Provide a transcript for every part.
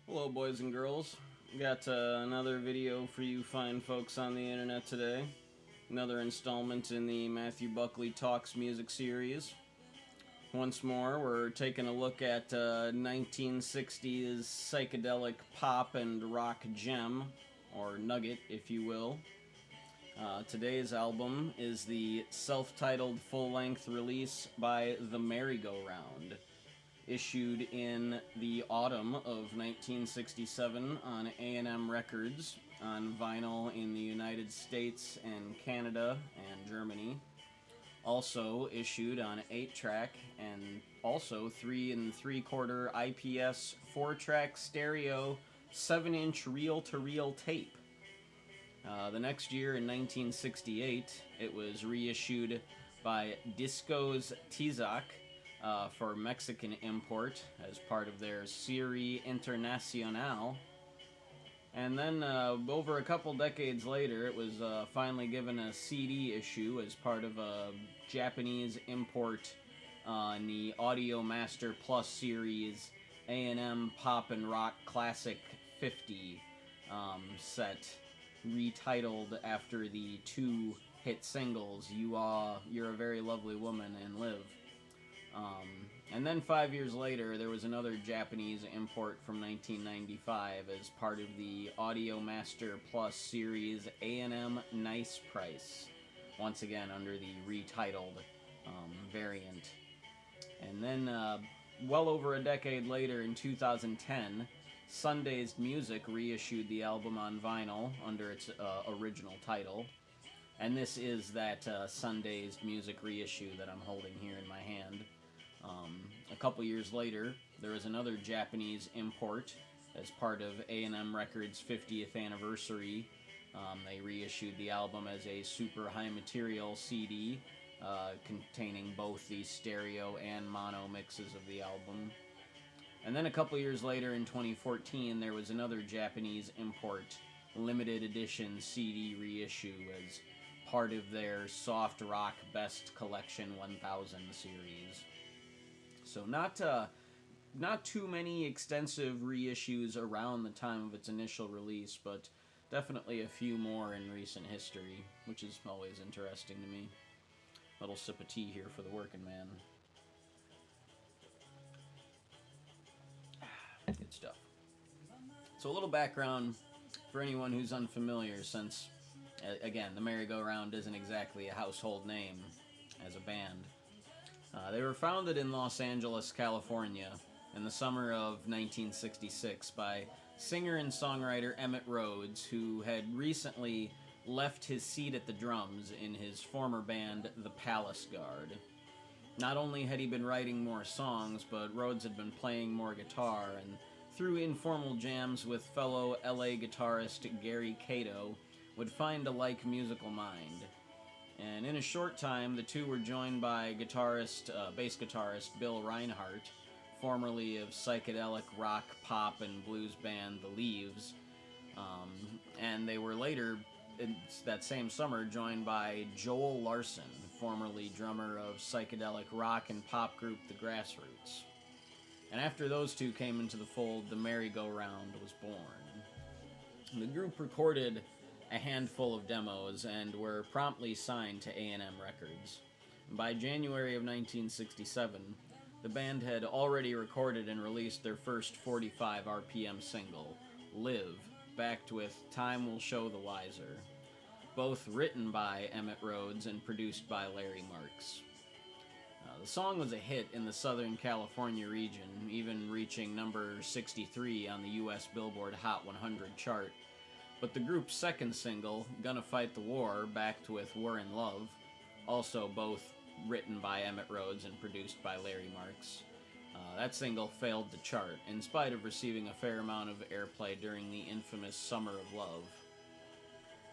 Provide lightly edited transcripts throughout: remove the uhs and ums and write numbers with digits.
Hello, boys and girls. Got another video for you fine folks on the internet today. Another installment in the Matthew Buckley Talks music series. Once more, we're taking a look at 1960s psychedelic pop and rock gem, or nugget, if you will. Today's album is the self-titled full-length release by The Merry-Go-Round, issued in the autumn of 1967 on A&M Records, on vinyl in the United States and Canada and Germany. Also issued on 8-track and also 3 3/4 IPS 4-track stereo 7-inch reel-to-reel tape. The next year, in 1968, it was reissued by Discos Tizac for Mexican import as part of their Serie Internacional. And then, over a couple decades later, it was finally given a CD issue as part of a Japanese import in the Audio Master Plus series A&M Pop and Rock Classic 50 set, retitled after the two hit singles, You're a Very Lovely Woman and Live. And then 5 years later, there was another Japanese import from 1995 as part of the Audio Master Plus series A&M Nice Price, once again under the retitled variant. And then, well over a decade later, in 2010, Sundazed Music reissued the album on vinyl under its original title. And this is that Sundazed Music reissue that I'm holding here in my hand. A couple years later, there was another Japanese import as part of A&M Records' 50th anniversary. They reissued the album as a super high material CD containing both the stereo and mono mixes of the album. And then a couple years later, in 2014, there was another Japanese import limited edition CD reissue as part of their Soft Rock Best Collection 1000 series. So not too many extensive reissues around the time of its initial release, but definitely a few more in recent history, which is always interesting to me. Little sip of tea here for the working man. Good stuff. So a little background for anyone who's unfamiliar, since, again, the Merry-Go-Round isn't exactly a household name as a band. They were founded in Los Angeles, California, in the summer of 1966 by singer and songwriter Emmett Rhodes, who had recently left his seat at the drums in his former band, the Palace Guard. Not only had he been writing more songs, but Rhodes had been playing more guitar, and through informal jams with fellow LA guitarist Gary Cato, would find a like musical mind. And in a short time, the two were joined by bass guitarist Bill Reinhardt, formerly of psychedelic rock, pop, and blues band The Leaves. And they were later, that same summer, joined by Joel Larson, formerly drummer of psychedelic rock and pop group The Grassroots. And after those two came into the fold, the Merry-Go-Round was born. The group recorded a handful of demos and were promptly signed to A&M Records. By January of 1967, the band had already recorded and released their first 45 RPM single, Live, backed with Time Will Show the Wiser, both written by Emmett Rhodes and produced by Larry Marks. The song was a hit in the Southern California region, even reaching number 63 on the US Billboard Hot 100 chart. But the group's second single, Gonna Fight the War, backed with War in Love, also both written by Emmett Rhodes and produced by Larry Marks, that single failed to chart, in spite of receiving a fair amount of airplay during the infamous Summer of Love.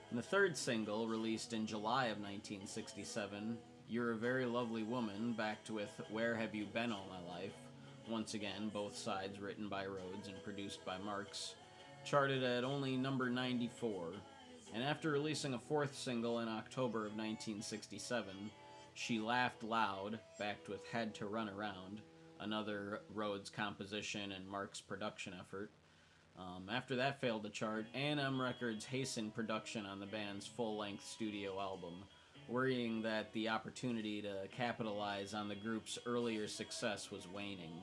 And the third single, released in July of 1967, You're a Very Lovely Woman, backed with Where Have You Been All My Life, once again both sides written by Rhodes and produced by Marks, charted at only number 94, and after releasing a fourth single in October of 1967, She Laughed Loud, backed with Had to Run Around, another Rhodes composition and Marks production effort, After that failed to chart, A&M Records hastened production on the band's full-length studio album, worrying that the opportunity to capitalize on the group's earlier success was waning.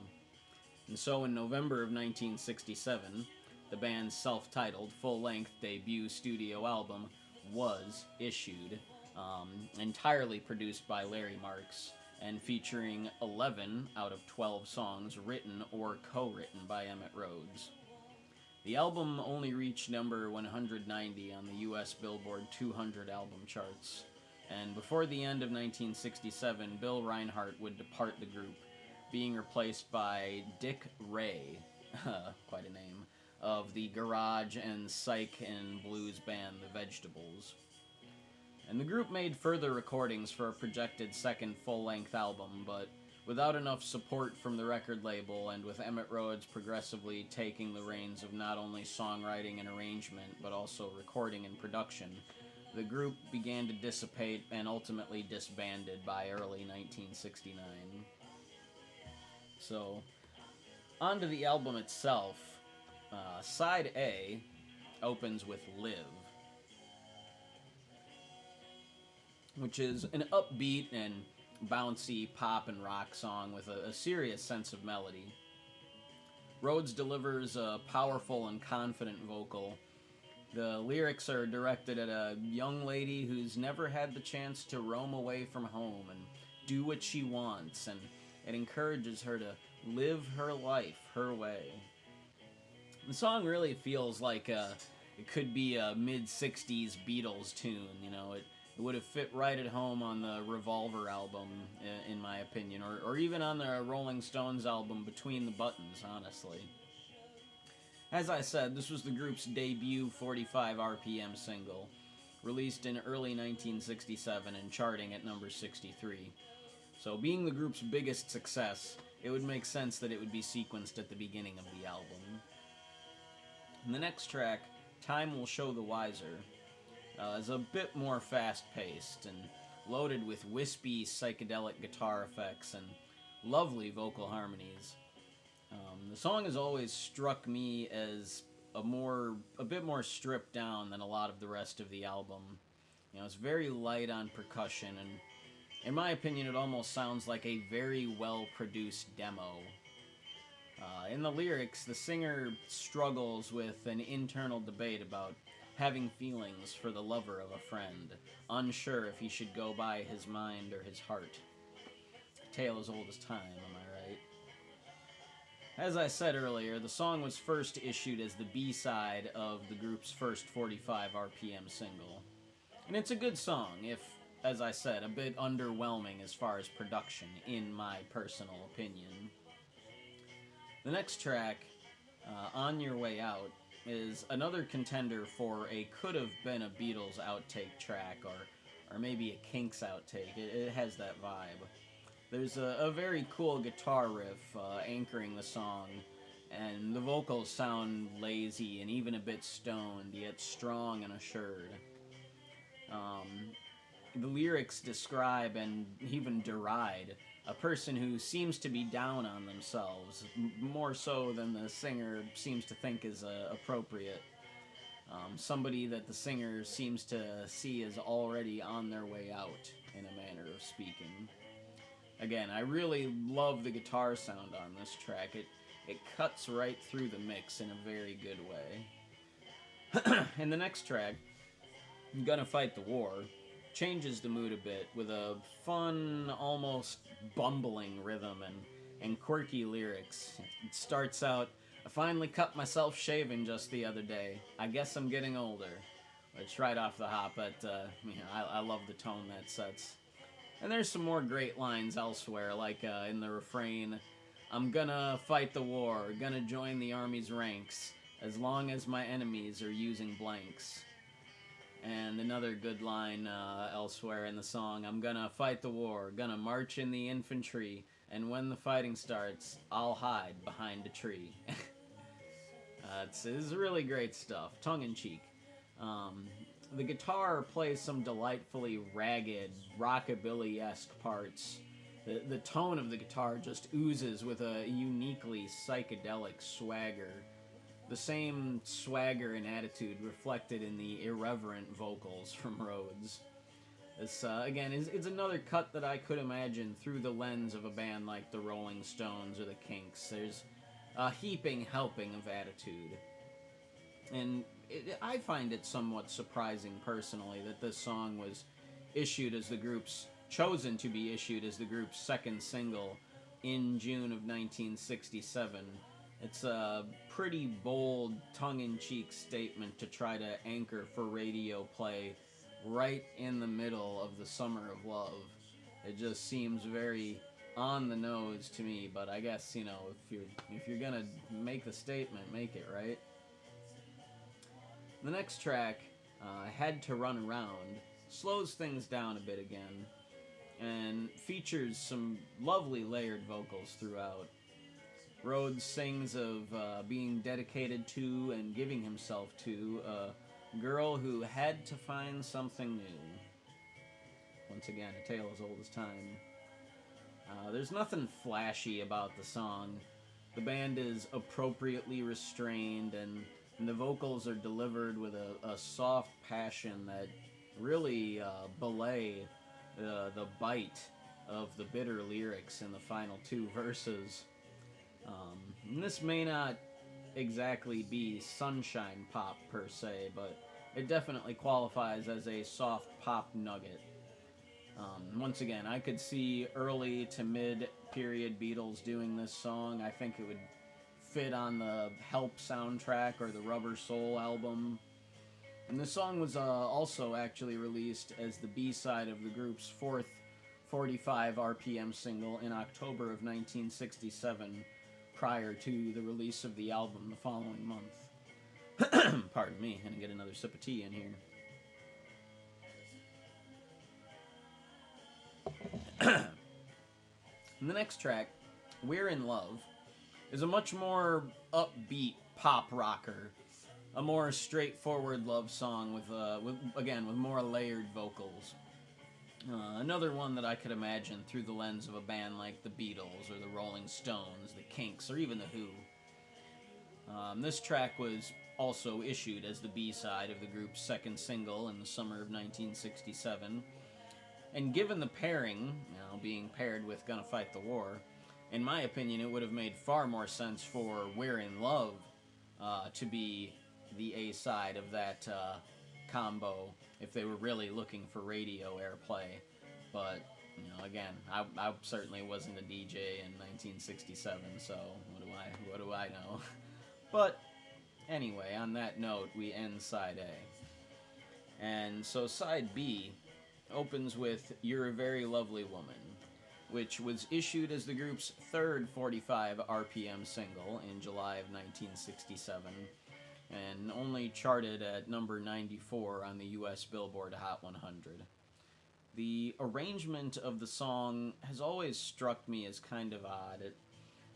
And so in November of 1967, the band's self-titled full-length debut studio album was issued, entirely produced by Larry Marks, and featuring 11 out of 12 songs written or co-written by Emmett Rhodes. The album only reached number 190 on the US Billboard 200 album charts, and before the end of 1967, Bill Reinhart would depart the group, being replaced by Dick Ray, quite a name, of the garage and psych and blues band The Vegetables. And the group made further recordings for a projected second full-length album, but without enough support from the record label, and with Emmett Rhodes progressively taking the reins of not only songwriting and arrangement, but also recording and production, the group began to dissipate and ultimately disbanded by early 1969. So, onto the album itself. Side A opens with Live, which is an upbeat and bouncy pop and rock song with a serious sense of melody. Rhodes delivers a powerful and confident vocal. The lyrics are directed at a young lady who's never had the chance to roam away from home and do what she wants, and it encourages her to live her life her way. The song really feels like it could be a mid-60s Beatles tune, you know. It would have fit right at home on the Revolver album, in my opinion, or even on the Rolling Stones album Between the Buttons, honestly. As I said, this was the group's debut 45 RPM single, released in early 1967 and charting at number 63. So, being the group's biggest success, it would make sense that it would be sequenced at the beginning of the album. And the next track, Time Will Show the Wiser, is a bit more fast-paced and loaded with wispy psychedelic guitar effects and lovely vocal harmonies. The song has always struck me as a bit more stripped down than a lot of the rest of the album. You know, it's very light on percussion, and in my opinion, it almost sounds like a very well-produced demo. In the lyrics, the singer struggles with an internal debate about having feelings for the lover of a friend, unsure if he should go by his mind or his heart. A tale as old as time, am I right? As I said earlier, the song was first issued as the B-side of the group's first 45 RPM single. And it's a good song, if, as I said, a bit underwhelming as far as production, in my personal opinion. The next track, On Your Way Out, is another contender for a could-have-been a Beatles outtake track, or maybe a Kinks outtake. It has that vibe. There's a very cool guitar riff anchoring the song, and the vocals sound lazy and even a bit stoned, yet strong and assured. The lyrics describe and even deride a person who seems to be down on themselves, more so than the singer seems to think is appropriate. Somebody that the singer seems to see as already on their way out, in a manner of speaking. Again, I really love the guitar sound on this track. It cuts right through the mix in a very good way. And the next track, Gonna Fight the War, changes the mood a bit with a fun, almost bumbling rhythm and quirky lyrics. It starts out, I finally cut myself shaving just the other day. I guess I'm getting older. Which right off the hop, but I love the tone that sets. And there's some more great lines elsewhere, like in the refrain, I'm gonna fight the war, gonna join the army's ranks, as long as my enemies are using blanks. And another good line elsewhere in the song, I'm gonna fight the war, gonna march in the infantry, and when the fighting starts, I'll hide behind a tree. It's really great stuff, tongue-in-cheek. The guitar plays some delightfully ragged, rockabilly-esque parts. The tone of the guitar just oozes with a uniquely psychedelic swagger. the same swagger and attitude reflected in the irreverent vocals from Rhodes. This, again, is another cut that I could imagine through the lens of a band like the Rolling Stones or the Kinks. There's a heaping helping of attitude. And I find it somewhat surprising, personally, that this song was chosen to be issued as the group's second single in June of 1967. It's a pretty bold, tongue-in-cheek statement to try to anchor for radio play right in the middle of the summer of love. It just seems very on the nose to me, but I guess, you know, if you're gonna make the statement, make it, right? The next track, Had to Run Around, slows things down a bit again, and features some lovely layered vocals throughout. Rhodes sings of being dedicated to and giving himself to a girl who had to find something new. Once again, a tale as old as time. There's nothing flashy about the song. The band is appropriately restrained, and the vocals are delivered with a soft passion that really belay the bite of the bitter lyrics in the final two verses. And this may not exactly be sunshine pop per se, but it definitely qualifies as a soft pop nugget. Once again, I could see early to mid-period Beatles doing this song. I think it would fit on the Help soundtrack or the Rubber Soul album. And this song was also actually released as the B-side of the group's fourth 45 RPM single in October of 1967, prior to the release of the album the following month. Pardon me, gonna get another sip of tea in here. And the next track, We're in Love, is a much more upbeat pop rocker, a more straightforward love song with more layered vocals. Another one that I could imagine through the lens of a band like the Beatles or the Rolling Stones, the Kinks, or even the Who. This track was also issued as the B-side of the group's second single in the summer of 1967. And given the pairing, being paired with Gonna Fight the War, in my opinion, it would have made far more sense for We're in Love to be the A-side of that combo if they were really looking for radio airplay. But, again, I certainly wasn't a DJ in 1967, so what do I know? But, anyway, on that note, we end side A. And so side B opens with You're a Very Lovely Woman, which was issued as the group's third 45 RPM single in July of 1967, and only charted at number 94 on the US Billboard Hot 100. The arrangement of the song has always struck me as kind of odd.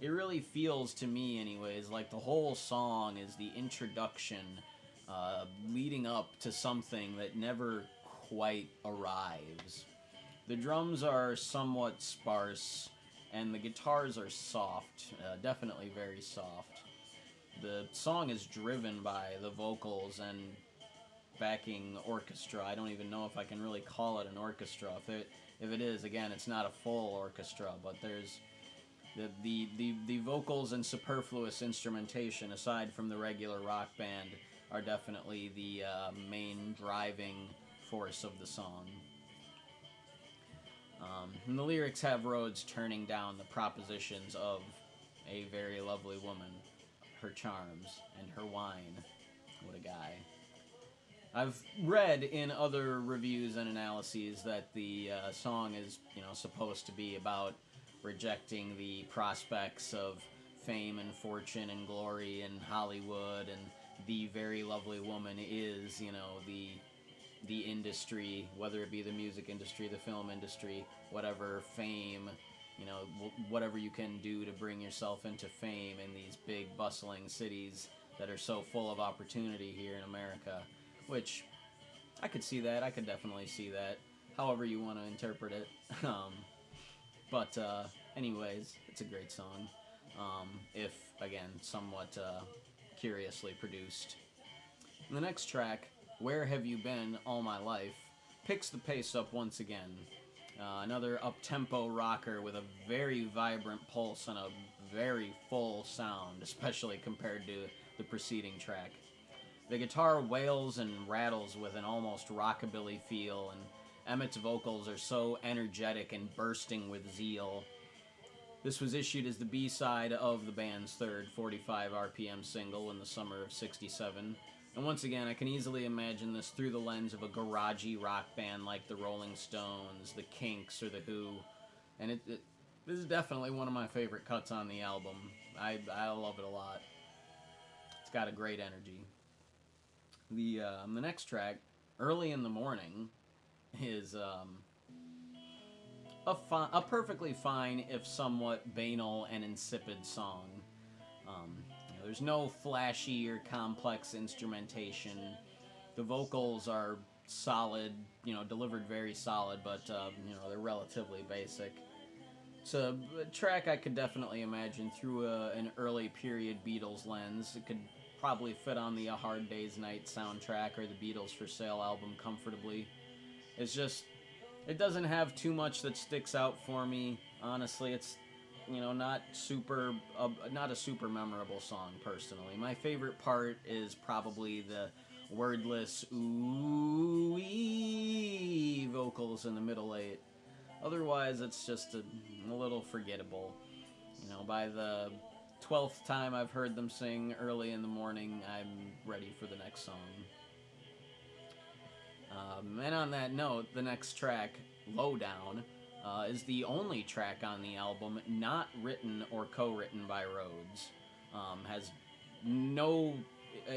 It really feels to me, anyways, like the whole song is the introduction leading up to something that never quite arrives. The drums are somewhat sparse, and the guitars are soft, definitely very soft. The song is driven by the vocals and backing orchestra. I don't even know if I can really call it an orchestra. If it is, again, it's not a full orchestra, but there's the vocals and superfluous instrumentation, aside from the regular rock band, are definitely the main driving force of the song. And the lyrics have Rhodes turning down the propositions of a very lovely woman, her charms, and her wine. What a guy. I've read in other reviews and analyses that the song is, supposed to be about rejecting the prospects of fame and fortune and glory in Hollywood, and the very lovely woman is, the industry, whether it be the music industry, the film industry, whatever, fame, whatever you can do to bring yourself into fame in these big bustling cities that are so full of opportunity here in America, which I could see that. I could definitely see that, however you want to interpret it. But anyways, it's a great song. If, again, somewhat curiously produced. And the next track, Where Have You Been All My Life, picks the pace up once again. Another up-tempo rocker with a very vibrant pulse and a very full sound, especially compared to the preceding track. The guitar wails and rattles with an almost rockabilly feel, and Emmett's vocals are so energetic and bursting with zeal. This was issued as the B-side of the band's third 45 RPM single in the summer of '67. And once again, I can easily imagine this through the lens of a garagey rock band like the Rolling Stones, the Kinks, or the Who. And this is definitely one of my favorite cuts on the album. I love it a lot. It's got a great energy. The next track, Early in the Morning, is a perfectly fine, if somewhat banal and insipid song. There's no flashy or complex instrumentation. The vocals are solid, delivered very solid, but, they're relatively basic. It's a track I could definitely imagine through an early period Beatles lens. It could probably fit on the A Hard Day's Night soundtrack or the Beatles for Sale album comfortably. It's just, it doesn't have too much that sticks out for me. Honestly, it's not a super memorable song personally. My favorite part is probably the wordless ooh-ee vocals in the middle eight. Otherwise, it's just a little forgettable. By the 12th time I've heard them sing Early in the Morning, I'm ready for the next song. And on that note, the next track, Lowdown, is the only track on the album not written or co-written by Rhodes. Has no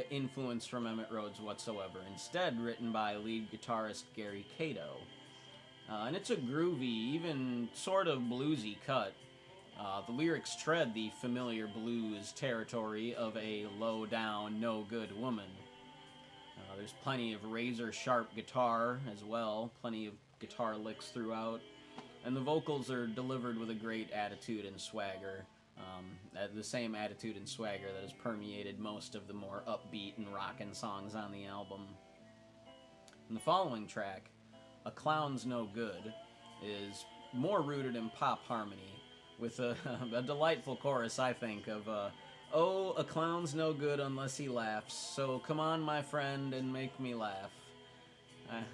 influence from Emmett Rhodes whatsoever. Instead, written by lead guitarist Gary Cato. And it's a groovy, even sort of bluesy cut. The lyrics tread the familiar blues territory of a low-down, no-good woman. There's plenty of razor-sharp guitar as well, plenty of guitar licks throughout. And the vocals are delivered with a great attitude and swagger. The same attitude and swagger that has permeated most of the more upbeat and rockin' songs on the album. And the following track, A Clown's No Good, is more rooted in pop harmony, with a delightful chorus, I think, of, oh, a clown's no good unless he laughs, so come on, my friend, and make me laugh.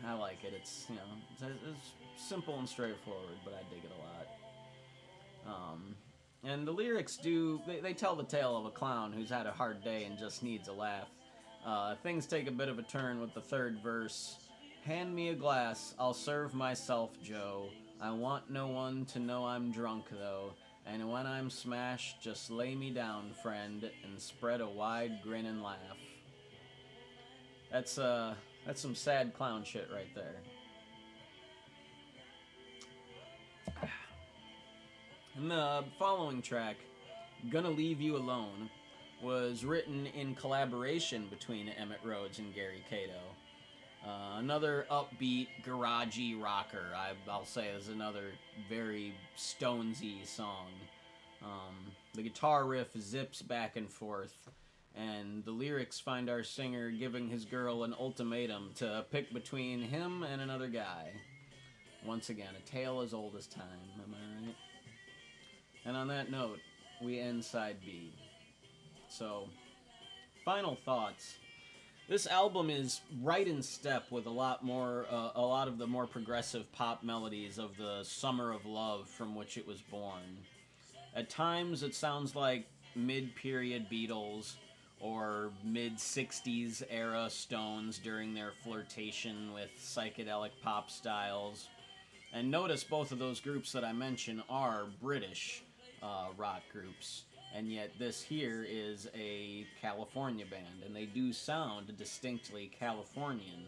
I like it. It's simple and straightforward, but I dig it a lot. And the lyrics they tell the tale of a clown who's had a hard day and just needs a laugh. Things take a bit of a turn with the third verse. Hand me a glass, I'll serve myself, Joe. I want no one to know I'm drunk, though. And when I'm smashed, just lay me down, friend, and spread a wide grin and laugh. That's some sad clown shit right there. And the following track, Gonna Leave You Alone, was written in collaboration between Emmett Rhodes and Gary Cato. Another upbeat, garagey rocker. I'll say is another very Stonesy song. The guitar riff zips back and forth, and the lyrics find our singer giving his girl an ultimatum to pick between him and another guy. Once again, a tale as old as time, am I right? And on that note, we end side B. So, final thoughts. This album is right in step with a lot of the more progressive pop melodies of the Summer of Love from which it was born. At times, it sounds like mid-period Beatles or mid-'60s era Stones during their flirtation with psychedelic pop styles. And notice both of those groups that I mentioned are British rock groups. And yet this here is a California band, and they do sound distinctly Californian.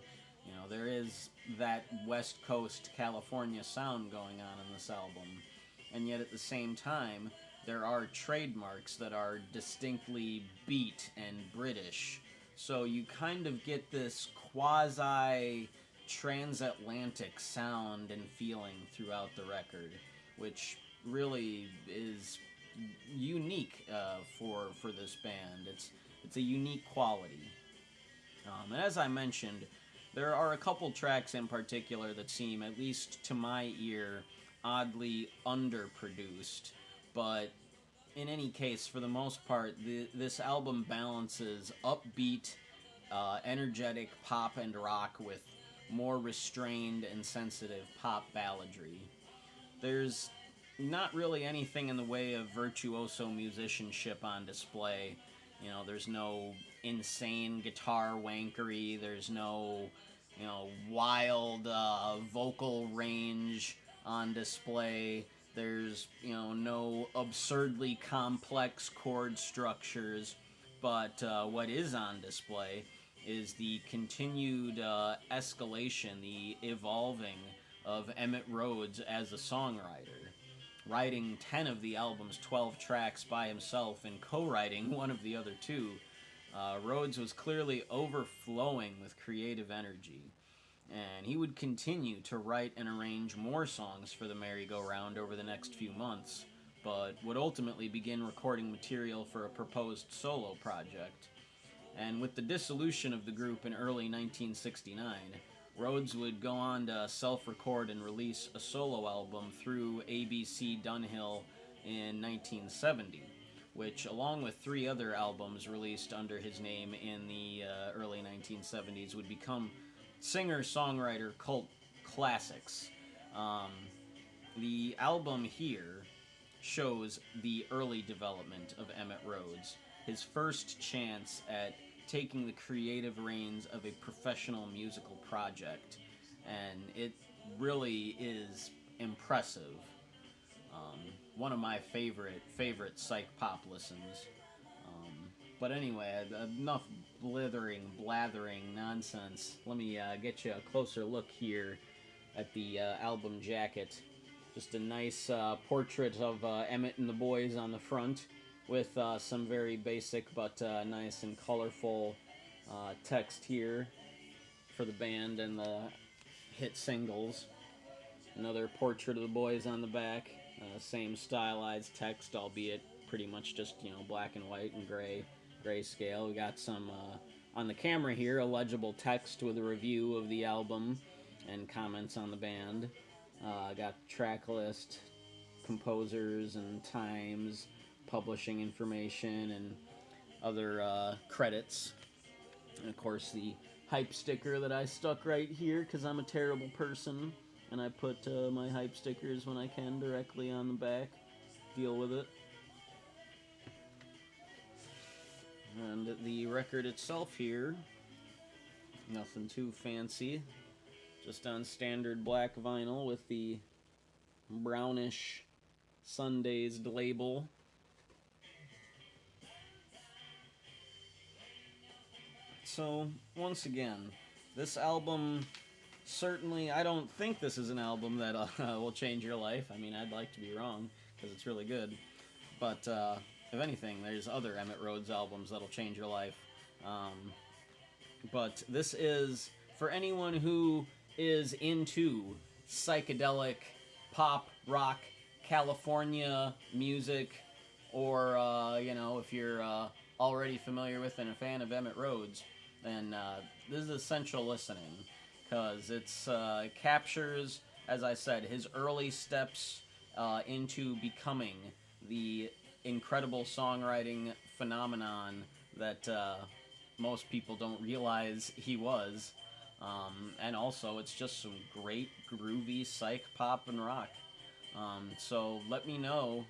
There is that West Coast California sound going on in this album. And yet at the same time, there are trademarks that are distinctly beat and British. So you kind of get this quasi-transatlantic sound and feeling throughout the record, which really is unique for this band. It's a unique quality. And as I mentioned, there are a couple tracks in particular that seem, at least to my ear, oddly underproduced. But in any case, for the most part, this album balances upbeat, energetic pop and rock with more restrained and sensitive pop balladry. There's not really anything in the way of virtuoso musicianship on display. You know, there's no insane guitar wankery. There's no, wild vocal range on display. There's, no absurdly complex chord structures. But what is on display is the continued escalation, the evolving of Emmett Rhodes as a songwriter. Writing 10 of the album's 12 tracks by himself and co-writing one of the other two, Rhodes was clearly overflowing with creative energy. And he would continue to write and arrange more songs for the merry-go-round over the next few months, but would ultimately begin recording material for a proposed solo project. And with the dissolution of the group in early 1969, Rhodes would go on to self-record and release a solo album through ABC Dunhill in 1970, which, along with 3 other albums released under his name in the early 1970s, would become singer-songwriter cult classics. The album here shows the early development of Emmett Rhodes, his first chance at taking the creative reins of a professional musical project, and it really is impressive. One of my favorite psych pop listens. But anyway, enough blathering nonsense. Let me get you a closer look here at the album jacket. Just a nice portrait of Emmett and the boys on the front, with some very basic but nice and colorful text here for the band and the hit singles. Another portrait of the boys on the back, same stylized text, albeit pretty much just, black and white and grayscale. We got some, on the camera here, a legible text with a review of the album and comments on the band. Got track list, composers and times, publishing information, and other credits. And of course the hype sticker that I stuck right here because I'm a terrible person and I put my hype stickers when I can directly on the back. Deal with it. And the record itself here, nothing too fancy, just on standard black vinyl with the brownish sun-dazed label. So, once again, this album, certainly, I don't think this is an album that will change your life. I mean, I'd like to be wrong, because it's really good. But, if anything, there's other Emmett Rhodes albums that'll change your life. But this is, for anyone who is into psychedelic, pop, rock, California music, or, if you're already familiar with and a fan of Emmett Rhodes, then this is essential listening, because it captures, as I said, his early steps into becoming the incredible songwriting phenomenon that most people don't realize he was. And also, it's just some great, groovy psych pop and rock. So let me know,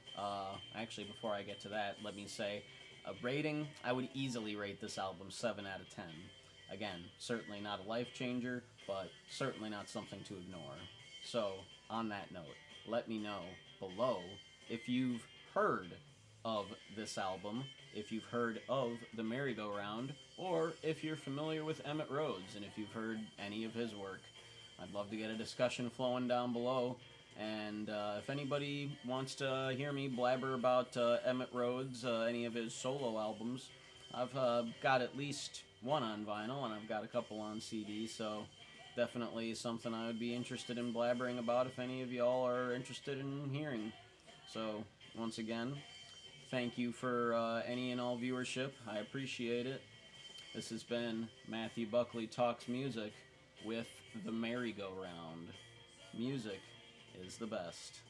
actually before I get to that, let me say, a rating, I would easily rate this album 7 out of 10. Again, certainly not a life changer, but certainly not something to ignore. So, on that note, let me know below if you've heard of this album, if you've heard of The Merry-Go-Round, or if you're familiar with Emmett Rhodes, and if you've heard any of his work. I'd love to get a discussion flowing down below. And if anybody wants to hear me blabber about Emmett Rhodes, any of his solo albums, I've got at least one on vinyl, and I've got a couple on CD, so definitely something I would be interested in blabbering about if any of y'all are interested in hearing. So, once again, thank you for any and all viewership. I appreciate it. This has been Matthew Buckley Talks Music with the merry-go-round. Music is the best.